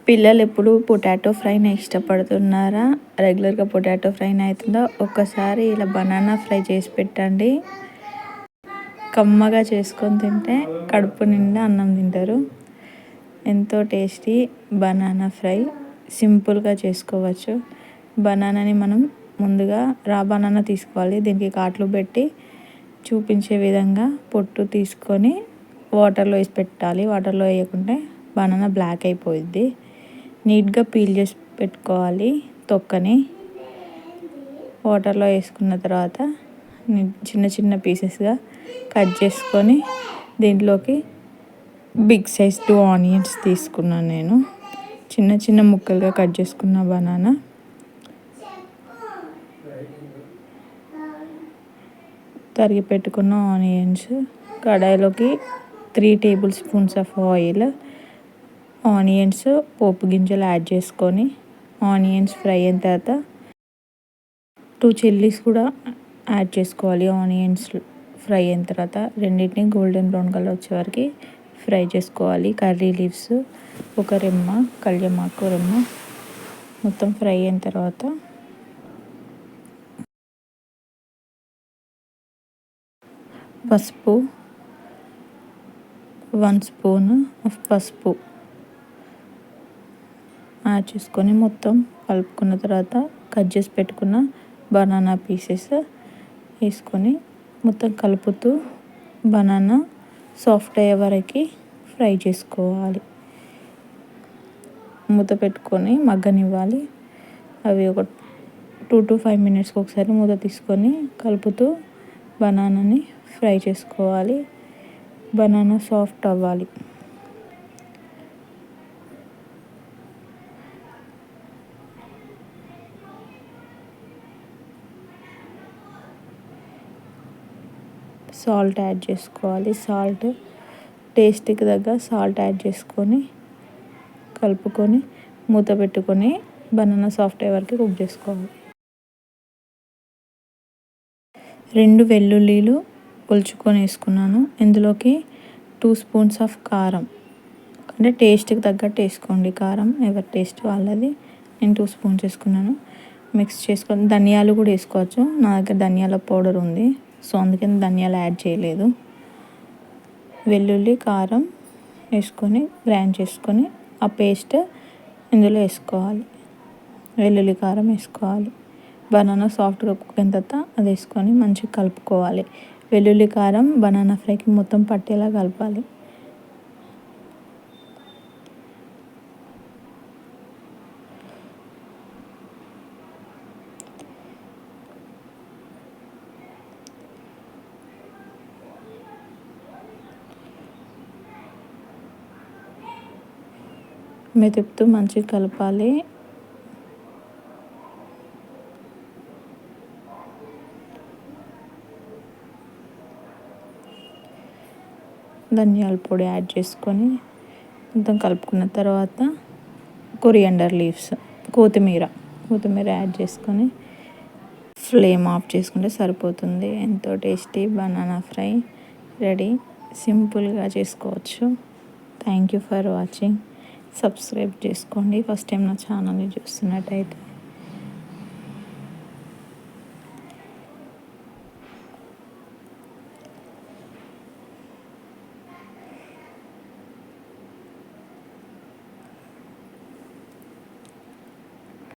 పిల్లలు ఎప్పుడు పొటాటో ఫ్రైని ఇష్టపడుతున్నారా? రెగ్యులర్గా పొటాటో ఫ్రైని అవుతుందా? ఒక్కసారి ఇలా బనానా ఫ్రై చేసి పెట్టండి. కమ్మగా చేసుకొని తింటే కడుపు నిండా అన్నం తింటారు. ఎంతో టేస్టీ బనానా ఫ్రై సింపుల్గా చేసుకోవచ్చు. బనానాని మనం ముందుగా రా బనానా తీసుకోవాలి. దీనికి కాట్లు పెట్టి చూపించే విధంగా పొట్టు తీసుకొని వాటర్లో వేసి పెట్టాలి. వాటర్లో వేయకుంటే బనానా బ్లాక్ అయిపోయిద్ది. నీట్గా పీల్ చేసి పెట్టుకోవాలి. తొక్కని వాటర్లో వేసుకున్న తర్వాత చిన్న చిన్న పీసెస్గా కట్ చేసుకొని దీంట్లోకి బిగ్ సైజ్ 2 ఆనియన్స్ తీసుకున్నాను. నేను చిన్న చిన్న ముక్కలుగా కట్ చేసుకున్న బనానా, తరిగి పెట్టుకున్న ఆనియన్స్, కడాయిలోకి 3 tablespoons of oil, onions పోపు గింజలు యాడ్ చేసుకొని ఆనియన్స్ ఫ్రై అయిన తర్వాత 2 చిల్లీస్ కూడా యాడ్ చేసుకోవాలి. ఆనియన్స్ ఫ్రై అయిన తర్వాత రెండింటిని గోల్డెన్ బ్రౌన్ కలర్ వచ్చే వరకు ఫ్రై చేసుకోవాలి. కర్రీ లీవ్స్, ఒక రెమ్మ కళ్యామాకు రెమ్మ మొత్తం ఫ్రై అయిన తర్వాత పసుపు, 1 స్పూన్ ఆఫ్ పసుపు యాడ్ చేసుకొని మొత్తం కలుపుకున్న తర్వాత కట్ చేసి పెట్టుకున్న బనానా పీసెస్ వేసుకొని మొత్తం కలుపుతూ బనానా సాఫ్ట్ అయ్యే వరకు ఫ్రై చేసుకోవాలి. మూత పెట్టుకొని మగ్గనివ్వాలి. అవి ఒక 2 to 5 మినిట్స్కి ఒకసారి మూత తీసుకొని కలుపుతూ బనానాని ఫ్రై చేసుకోవాలి. బనానా సాఫ్ట్ అవ్వాలి. సాల్ట్ యాడ్ చేసుకోవాలి. సాల్ట్ టేస్ట్కి తగ్గ సాల్ట్ యాడ్ చేసుకొని కలుపుకొని మూత పెట్టుకొని బనానా సాఫ్ట్ అయ్యే వరకు కుక్ చేసుకోవాలి. 2 వెల్లుల్లిలు ఒలుచుకొని వేసుకున్నాను. ఇందులోకి 2 స్పూన్స్ ఆఫ్ కారం, అంటే టేస్ట్కి తగ్గట్టు వేసుకోండి. కారం ఎవరి టేస్ట్ వాళ్ళది. నేను 2 స్పూన్స్ వేసుకున్నాను. మిక్స్ చేసుకొని ధనియాలు కూడా వేసుకోవచ్చు. నా దగ్గర ధనియాల పౌడర్ ఉంది, సో అందుకని ధనియాలు యాడ్ చేయలేదు. వెల్లుల్లి కారం వేసుకొని గ్రైండ్ చేసుకొని ఆ పేస్ట్ ఇందులో వేసుకోవాలి. వెల్లుల్లి కారం వేసుకోవాలి. బనానా సాఫ్ట్గా కుక్ అయిన తర్వాత అది వేసుకొని మంచిగా కలుపుకోవాలి. వెల్లుల్లి కారం బనానా ఫ్రైకి మొత్తం పట్టేలా కలపాలి. మెదుపుతూ మంచిగా కలపాలి. ధనియాల పొడి యాడ్ చేసుకొని మొత్తం కలుపుకున్న తర్వాత కొరియాండర్ లీవ్స్, కొత్తిమీర యాడ్ చేసుకొని ఫ్లేమ్ ఆఫ్ చేసుకుంటే సరిపోతుంది. ఎంతో టేస్టీ బనానా ఫ్రై రెడీ. సింపుల్గా చేసుకోవచ్చు. Thank you for watching. Subscribe చేసుకోండి ఫస్ట్ టైం నా ఛానల్ని చూస్తున్నట్టయితే.